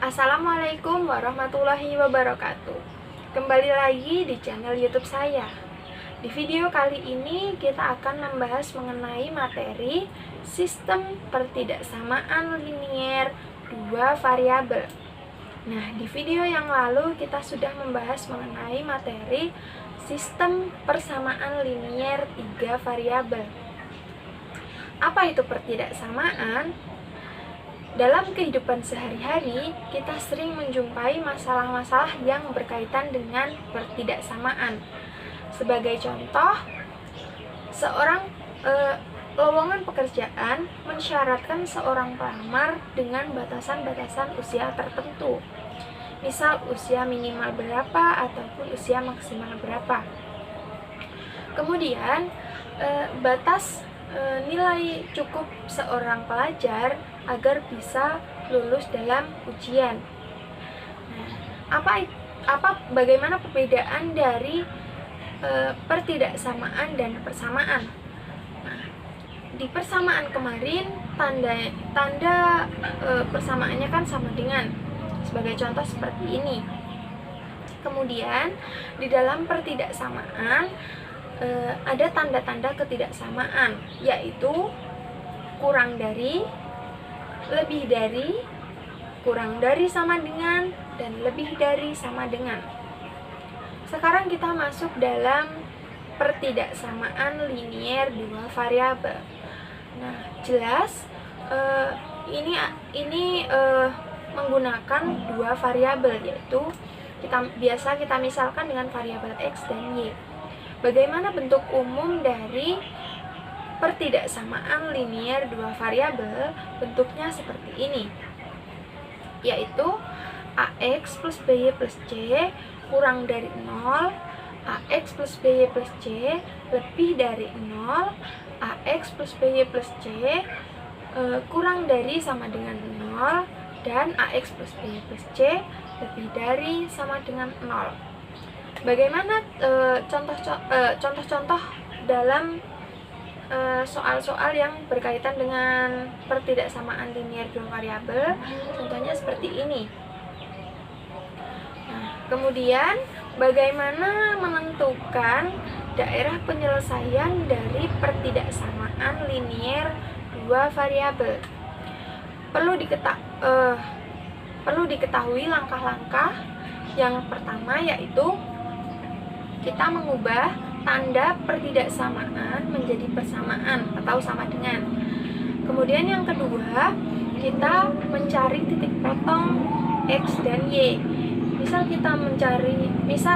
Assalamualaikum warahmatullahi wabarakatuh. Kembali lagi di channel YouTube saya. Di video kali ini kita akan membahas mengenai materi sistem pertidaksamaan linier dua variabel. Nah, di video yang lalu kita sudah membahas mengenai materi sistem persamaan linier tiga variabel. Apa itu pertidaksamaan? Dalam kehidupan sehari-hari, kita sering menjumpai masalah-masalah yang berkaitan dengan pertidaksamaan. Sebagai contoh, lowongan pekerjaan mensyaratkan seorang pelamar dengan batasan-batasan usia tertentu. Misal usia minimal berapa ataupun usia maksimal berapa. Kemudian, batas nilai cukup seorang pelajar agar bisa lulus dalam ujian. Nah, bagaimana perbedaan dari pertidaksamaan dan persamaan? Nah, di persamaan kemarin tanda persamaannya kan sama dengan, sebagai contoh seperti ini. Kemudian di dalam pertidaksamaan ada tanda-tanda ketidaksamaan, yaitu kurang dari, lebih dari, kurang dari sama dengan, dan lebih dari sama dengan. Sekarang kita masuk dalam pertidaksamaan linier dua variabel. Nah, jelas ini menggunakan dua variabel, yaitu biasa kita misalkan dengan variabel X dan Y. Bagaimana bentuk umum dari pertidaksamaan linier dua variabel? Bentuknya seperti ini, yaitu AX plus BY plus C kurang dari 0, AX plus BY plus C lebih dari 0, AX plus BY plus C kurang dari sama dengan 0, dan AX plus BY plus C lebih dari sama dengan 0. Bagaimana contoh-contoh dalam soal-soal yang berkaitan dengan pertidaksamaan linier dua variabel? Contohnya seperti ini. Nah, kemudian bagaimana menentukan daerah penyelesaian dari pertidaksamaan linier dua variabel? Perlu diketahui langkah-langkah. Yang pertama yaitu kita mengubah tanda pertidaksamaan menjadi persamaan atau sama dengan. Kemudian yang kedua, kita mencari titik potong X dan Y. Misal kita mencari X,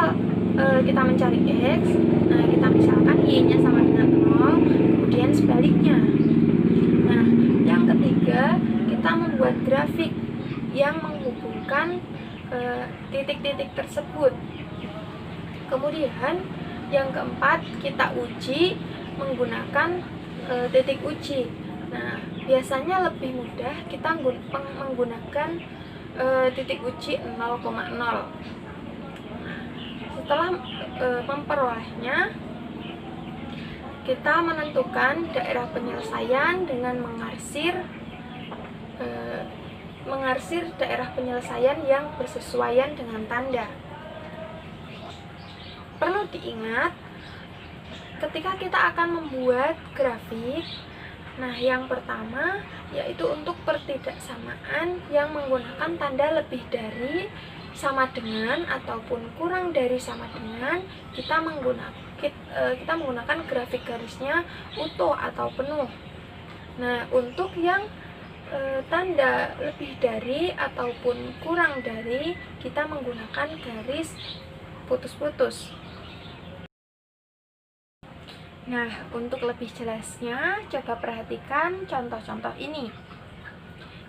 nah kita misalkan Y-nya sama dengan 0, kemudian sebaliknya. Nah, yang ketiga, kita membuat grafik yang menghubungkan titik-titik tersebut. Kemudian yang keempat, kita uji menggunakan titik uji. Nah, biasanya lebih mudah kita menggunakan titik uji 0,0. Setelah memperolehnya, kita menentukan daerah penyelesaian dengan mengarsir daerah penyelesaian yang bersesuaian dengan tanda. Perlu diingat ketika kita akan membuat grafik, nah yang pertama yaitu untuk pertidaksamaan yang menggunakan tanda lebih dari, sama dengan, ataupun kurang dari sama dengan, kita menggunakan grafik garisnya utuh atau penuh. Nah, untuk yang tanda lebih dari ataupun kurang dari, kita menggunakan garis putus-putus. Nah, untuk lebih jelasnya, coba perhatikan contoh-contoh ini.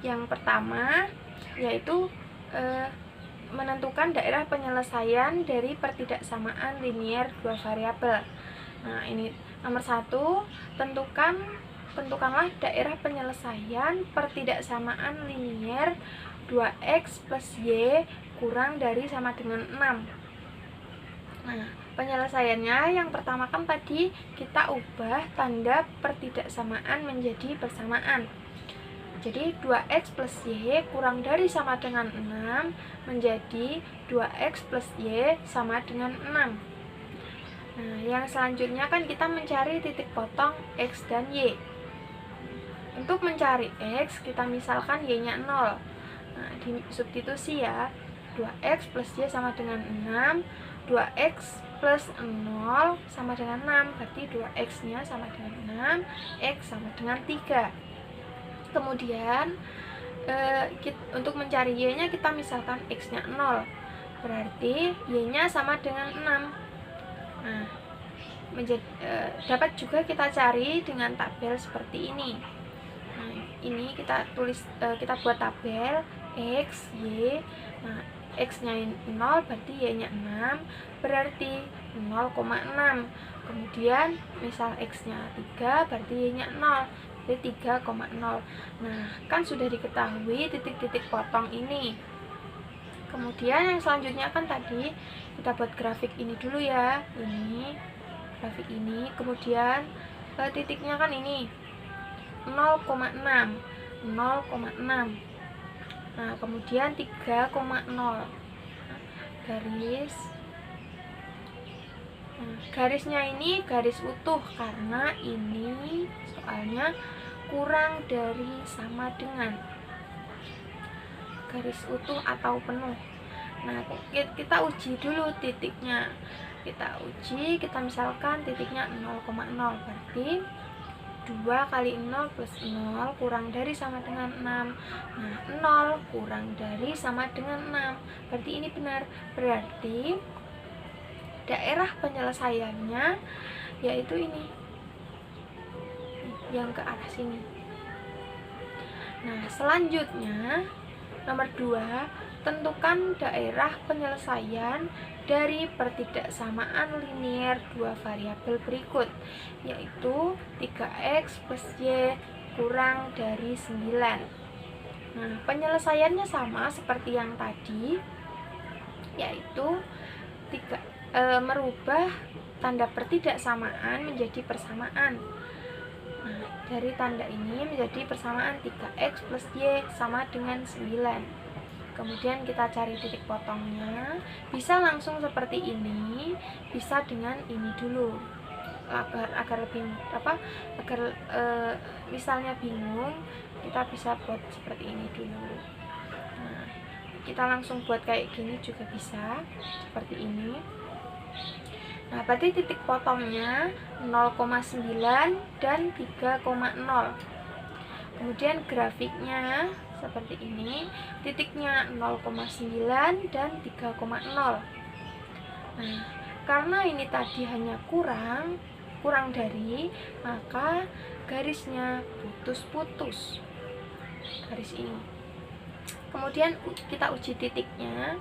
Yang pertama yaitu menentukan daerah penyelesaian dari pertidaksamaan linier dua variabel. Nah, ini nomor 1, tentukanlah daerah penyelesaian pertidaksamaan linier 2x plus y kurang dari sama dengan 6. Nah, penyelesaiannya yang pertama kan tadi kita ubah tanda pertidaksamaan menjadi persamaan. Jadi 2x plus y kurang dari sama dengan 6 menjadi 2x plus y sama dengan 6. Nah, yang selanjutnya kan kita mencari titik potong x dan y. Untuk mencari x, kita misalkan y-nya 0. Nah, disubstitusi ya. 2x plus y sama dengan 6. 2x plus 0 sama dengan 6. Berarti 2x-nya sama dengan 6, x sama dengan 3. Kemudian untuk mencari y-nya kita misalkan x-nya 0. Berarti y-nya sama dengan 6. Nah, dapat juga kita cari dengan tabel seperti ini. Nah, ini kita buat tabel x, y. Nah, x-nya 0 berarti y-nya 6, berarti 0,6. Kemudian misal x-nya 3 berarti y-nya 0, berarti 3,0. Nah, kan sudah diketahui titik-titik potong ini. Kemudian yang selanjutnya kan tadi kita buat grafik ini dulu ya. Ini grafik ini, kemudian titiknya kan ini 0,6. Nah, kemudian 3,0 garis. Nah, garisnya ini garis utuh karena ini soalnya kurang dari sama dengan. Garis utuh atau penuh. Nah, kita uji dulu titiknya. Kita misalkan titiknya 0,0, berarti 2 kali 0 plus 0 kurang dari sama dengan 6. Nah, 0 kurang dari sama dengan 6. Berarti ini benar. Berarti daerah penyelesaiannya yaitu ini, yang ke arah sini. Nah, selanjutnya nomor 2, tentukan daerah penyelesaian dari pertidaksamaan linier dua variabel berikut, yaitu 3x plus y kurang dari 9. Nah, penyelesaiannya sama seperti yang tadi, yaitu merubah tanda pertidaksamaan menjadi persamaan. Nah, dari tanda ini menjadi persamaan 3x plus y sama dengan 9. Kemudian kita cari titik potongnya. Bisa langsung seperti ini, bisa dengan ini dulu. Agar lebih misalnya bingung, kita bisa buat seperti ini dulu. Nah, kita langsung buat kayak gini juga bisa, seperti ini. Nah, berarti titik potongnya 0,9 dan 3,0. Kemudian grafiknya seperti ini, titiknya 0,9 dan 3,0. Nah, karena ini tadi hanya kurang dari, maka garisnya putus-putus, garis ini. Kemudian kita uji titiknya,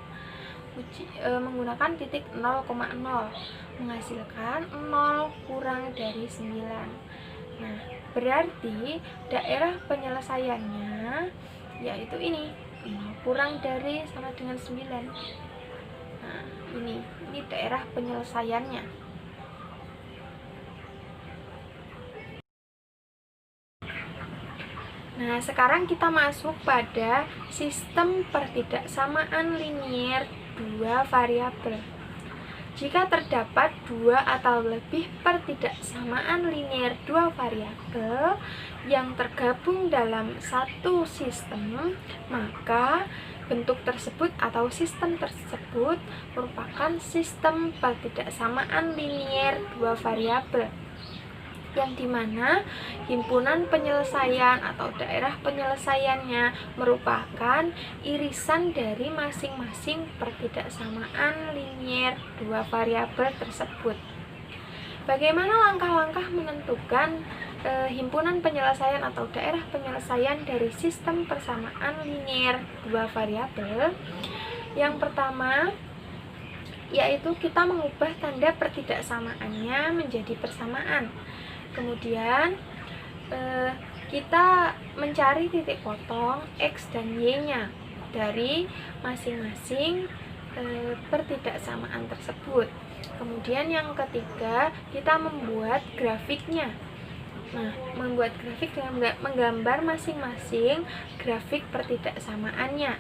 menggunakan titik 0,0, menghasilkan 0 kurang dari 9. Nah, berarti daerah penyelesaiannya yaitu ini, 0 kurang dari sama dengan 9. Nah, ini daerah penyelesaiannya. Nah, sekarang kita masuk pada sistem pertidaksamaan linier dua variabel. Jika terdapat 2 atau lebih pertidaksamaan linier dua variabel yang tergabung dalam satu sistem, maka bentuk tersebut atau sistem tersebut merupakan sistem pertidaksamaan linier dua variabel, yang dimana himpunan penyelesaian atau daerah penyelesaiannya merupakan irisan dari masing-masing pertidaksamaan linier dua variabel tersebut. Bagaimana langkah-langkah menentukan himpunan penyelesaian atau daerah penyelesaian dari sistem persamaan linier dua variabel? Yang pertama, yaitu kita mengubah tanda pertidaksamaannya menjadi persamaan. Kemudian kita mencari titik potong x dan y-nya dari masing-masing pertidaksamaan tersebut. Kemudian yang ketiga, kita membuat grafiknya. Nah, membuat grafik dengan menggambar masing-masing grafik pertidaksamaannya.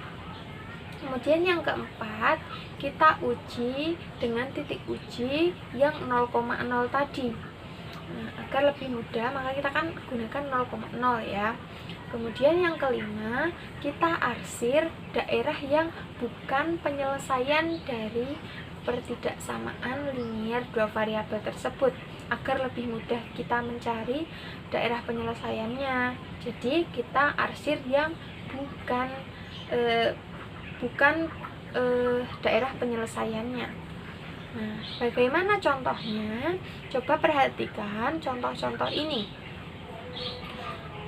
Kemudian yang keempat, kita uji dengan titik uji yang 0,0 tadi. Nah, agar lebih mudah, maka kita kan gunakan 0,0 ya. Kemudian yang kelima, kita arsir daerah yang bukan penyelesaian dari pertidaksamaan linier dua variabel tersebut, agar lebih mudah kita mencari daerah penyelesaiannya. Jadi kita arsir yang bukan daerah penyelesaiannya. Nah, bagaimana contohnya? Coba perhatikan contoh-contoh ini.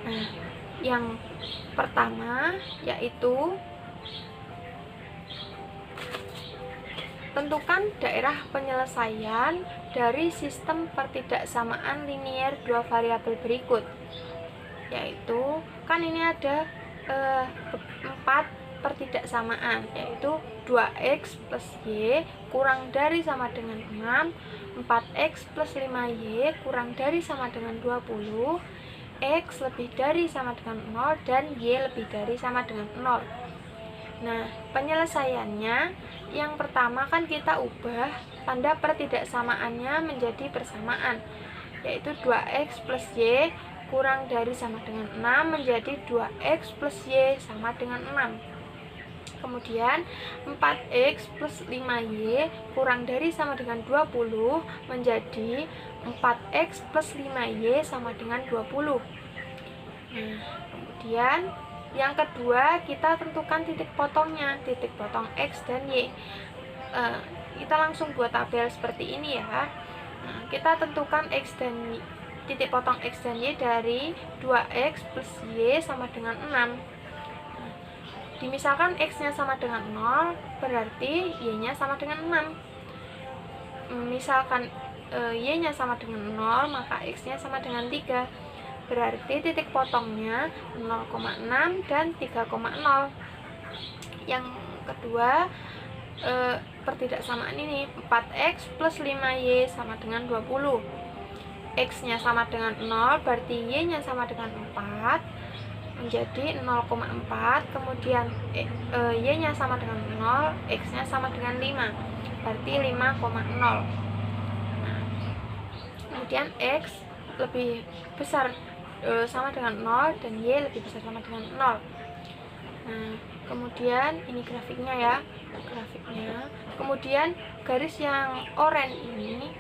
Nah, yang pertama yaitu tentukan daerah penyelesaian dari sistem pertidaksamaan linier dua variabel berikut. Yaitu kan ini ada 4 pertidaksamaan, yaitu 2x plus y kurang dari sama dengan 6, 4x plus 5y kurang dari sama dengan 20, x lebih dari sama dengan 0, dan y lebih dari sama dengan 0. Nah, penyelesaiannya yang pertama kan kita ubah tanda pertidaksamaannya menjadi persamaan, yaitu 2x plus y kurang dari sama dengan 6 menjadi 2x plus y sama dengan 6. Kemudian 4x plus 5y kurang dari sama dengan 20 menjadi 4x plus 5y sama dengan 20. Nah, kemudian yang kedua, kita tentukan titik potongnya, titik potong x dan y. Kita langsung buat tabel seperti ini ya. Nah, kita tentukan x dan y, titik potong x dan y dari 2x plus y sama dengan 6. Dimisalkan x-nya sama dengan 0, berarti y-nya sama dengan 6. Misalkan y-nya sama dengan 0, maka x-nya sama dengan 3. Berarti titik potongnya 0,6 dan 3,0. Yang kedua, pertidaksamaan ini 4x plus 5y sama dengan 20. X-nya sama dengan 0, berarti y-nya sama dengan 4. Menjadi 0,4, kemudian y-nya sama dengan 0, x-nya sama dengan 5, berarti 5,0. Nah, kemudian x lebih besar sama dengan 0 dan y lebih besar sama dengan 0. Nah, kemudian ini grafiknya ya, grafiknya. Kemudian garis yang oranye ini,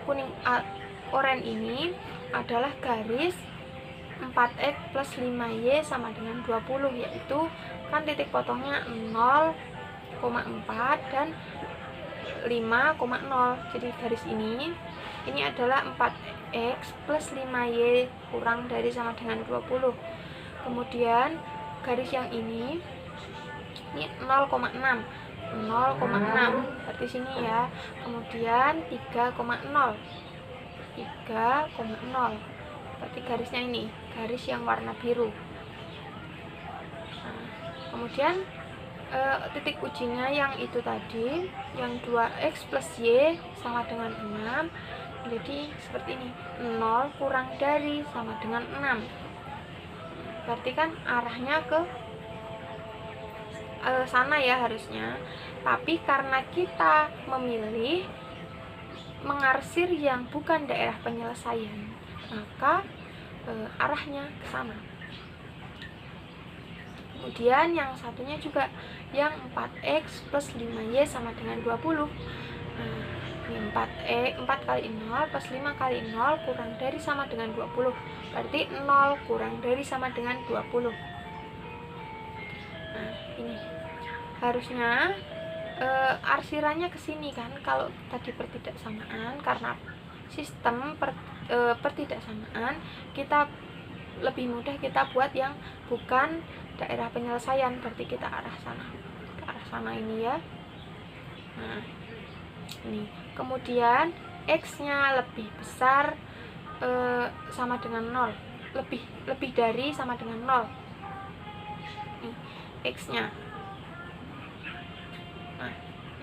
oranye ini adalah garis 4x plus 5y sama dengan 20, yaitu kan titik potongnya 0,4 dan 5,0. Jadi garis ini adalah 4x plus 5y kurang dari sama dengan 20. Kemudian garis yang ini 0,6, berarti sini ya. Kemudian 3,0, berarti garisnya ini, garis yang warna biru. Nah, kemudian titik ujinya yang itu tadi, yang 2x plus y sama dengan 6, jadi seperti ini, 0 kurang dari sama dengan 6. Berarti kan arahnya ke sana ya harusnya. Tapi karena kita memilih mengarsir yang bukan daerah penyelesaian, maka arahnya ke sana. Kemudian yang satunya juga yang 4x plus 5y sama dengan 20. Ini 4 kali 0 plus 5 kali 0 kurang dari sama dengan 20. Berarti 0 kurang dari sama dengan 20. Nah, ini harusnya arsirannya ke sini kan. Kalau tadi pertidaksamaan, karena sistem pertidaksamaan, kita lebih mudah kita buat yang bukan daerah penyelesaian, berarti kita arah sana ini ya. Nah, ini kemudian x-nya lebih besar sama dengan 0, lebih dari sama dengan 0. Nih, x-nya. Nah,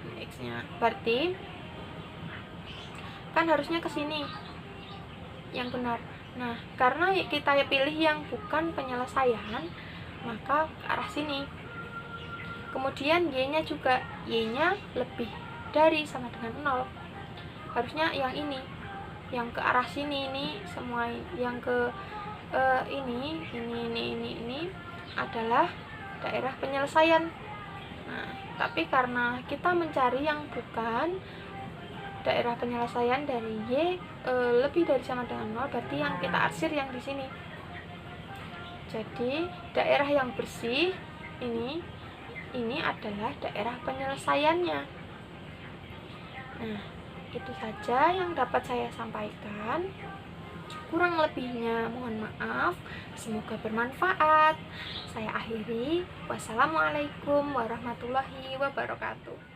ini x-nya. Berarti kan harusnya ke sini. Yang benar. Nah, karena kita pilih yang bukan penyelesaian, maka ke arah sini. Kemudian Y-nya juga, Y-nya lebih dari sama dengan 0. Harusnya yang ini, yang ke arah sini, ini semua yang ke ini adalah daerah penyelesaian. Nah, tapi karena kita mencari yang bukan daerah penyelesaian dari Y lebih dari sama dengan 0, berarti yang kita arsir yang di sini. Jadi daerah yang bersih ini adalah daerah penyelesaiannya. Nah, itu saja yang dapat saya sampaikan. Kurang lebihnya mohon maaf. Semoga bermanfaat. Saya akhiri. Wassalamualaikum warahmatullahi wabarakatuh.